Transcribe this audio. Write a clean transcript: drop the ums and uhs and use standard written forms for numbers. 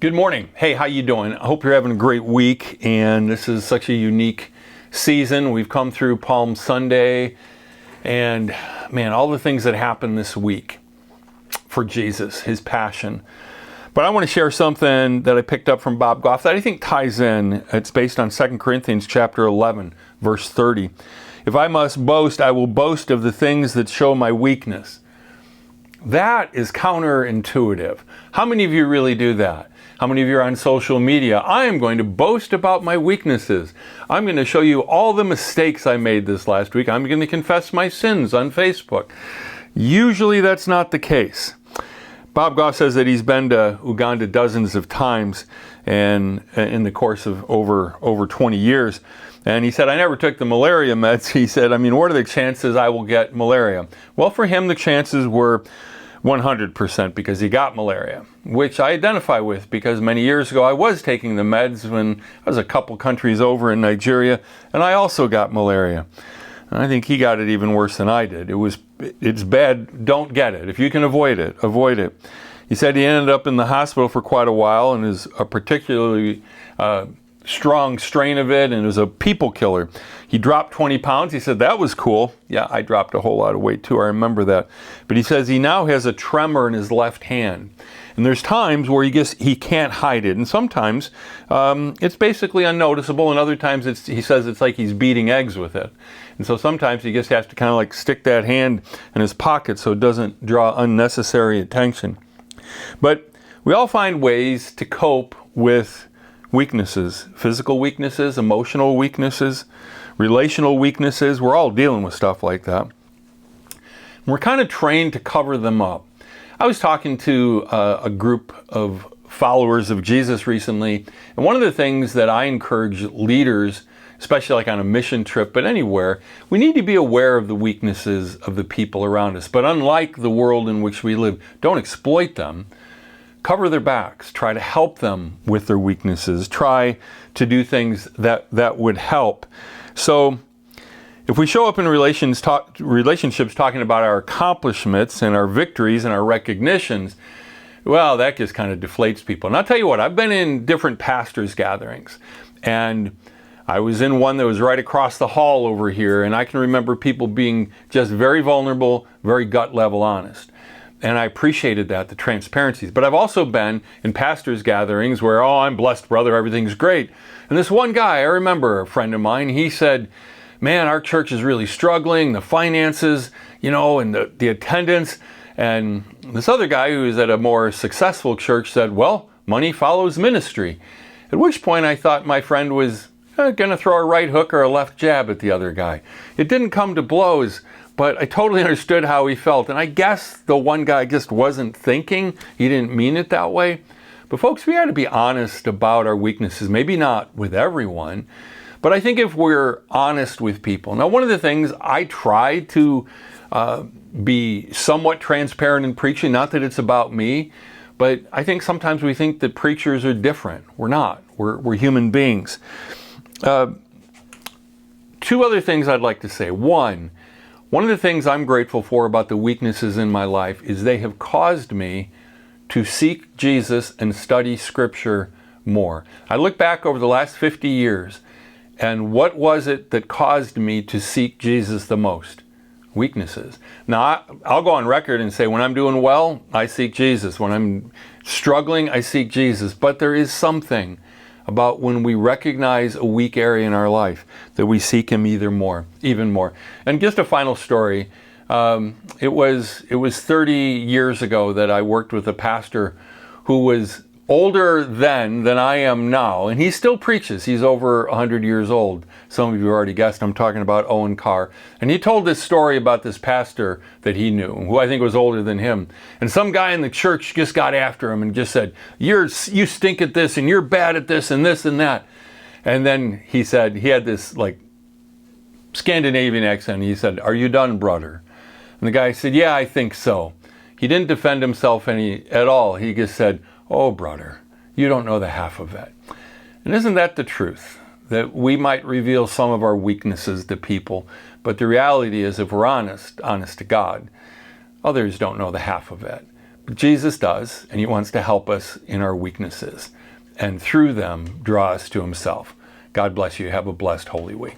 Good morning. Hey, how you doing? I hope you're having a great week, and this is such a unique season. We've come through Palm Sunday, and man, all the things that happened this week for Jesus, his passion. But I want to share something that I picked up from Bob Goff that I think ties in. It's based on 2 Corinthians chapter 11, verse 30. If I must boast, I will boast of the things that show my weakness. That is counterintuitive. How many of you really do that? How many of you are on social media? I am going to boast about my weaknesses. I'm going to show you all the mistakes I made this last week. I'm going to confess my sins on Facebook. Usually that's not the case. Bob Goff says that he's been to Uganda dozens of times and in the course of over 20 years. And he said, I never took the malaria meds. He said, what are the chances I will get malaria? Well, for him, the chances were 100% because he got malaria, which I identify with because many years ago I was taking the meds when I was a couple countries over in Nigeria, and I also got malaria. And I think he got it even worse than I did. It's bad. Don't get it. If you can avoid it, avoid it. He said he ended up in the hospital for quite a while and is a particularly strong strain of it, and it was a people killer. He dropped 20 pounds. He said that was cool. Yeah, I dropped a whole lot of weight too. I remember that. But he says he now has a tremor in his left hand. And there's times where he can't hide it. And sometimes it's basically unnoticeable. And other times he says it's like he's beating eggs with it. And so sometimes he just has to kind of like stick that hand in his pocket so it doesn't draw unnecessary attention. But we all find ways to cope with weaknesses, physical weaknesses, emotional weaknesses, relational weaknesses. We're all dealing with stuff like that. We're kind of trained to cover them up. I was talking to a group of followers of Jesus recently, and one of the things that I encourage leaders, especially like on a mission trip, but anywhere, we need to be aware of the weaknesses of the people around us. But unlike the world in which we live, don't exploit them. Cover their backs. Try to help them with their weaknesses. Try to do things that would help. So if we show up in relationships talking about our accomplishments and our victories and our recognitions, well, that just kind of deflates people. And I'll tell you what, I've been in different pastors' gatherings, and I was in one that was right across the hall over here, and I can remember people being just very vulnerable, very gut level honest. And I appreciated that, the transparencies. But I've also been in pastors' gatherings where, I'm blessed, brother, everything's great. And this one guy, I remember a friend of mine, he said, man, our church is really struggling, the finances, and the attendance. And this other guy who is at a more successful church said, well, money follows ministry. At which point I thought my friend was going to throw a right hook or a left jab at the other guy. It didn't come to blows, but I totally understood how he felt. And I guess the one guy just wasn't thinking. He didn't mean it that way. But folks, we got to be honest about our weaknesses. Maybe not with everyone, but I think if we're honest with people. Now, one of the things I try to be somewhat transparent in preaching, not that it's about me, but I think sometimes we think that preachers are different. We're not. We're human beings. Two other things I'd like to say. One of the things I'm grateful for about the weaknesses in my life is they have caused me to seek Jesus and study Scripture more. I look back over the last 50 years, and what was it that caused me to seek Jesus the most? Weaknesses. Now, I'll go on record and say when I'm doing well, I seek Jesus. When I'm struggling, I seek Jesus. But there is something about when we recognize a weak area in our life that we seek Him even more. And just a final story. It was 30 years ago that I worked with a pastor who was older then than I am now, and he still preaches. He's over 100 years old. Some of you already guessed I'm talking about Owen Carr. And he told this story about this pastor that he knew, who I think was older than him. And some guy in the church just got after him and just said, you stink at this, and you're bad at this, and this and that. And then he said, he had this like Scandinavian accent. He said, are you done, brother? And the guy said, yeah, I think so. He didn't defend himself at all. He just said, oh, brother, you don't know the half of it. And isn't that the truth? That we might reveal some of our weaknesses to people, but the reality is if we're honest to God, others don't know the half of it. Jesus does, and he wants to help us in our weaknesses, and through them draw us to himself. God bless you. Have a blessed Holy Week.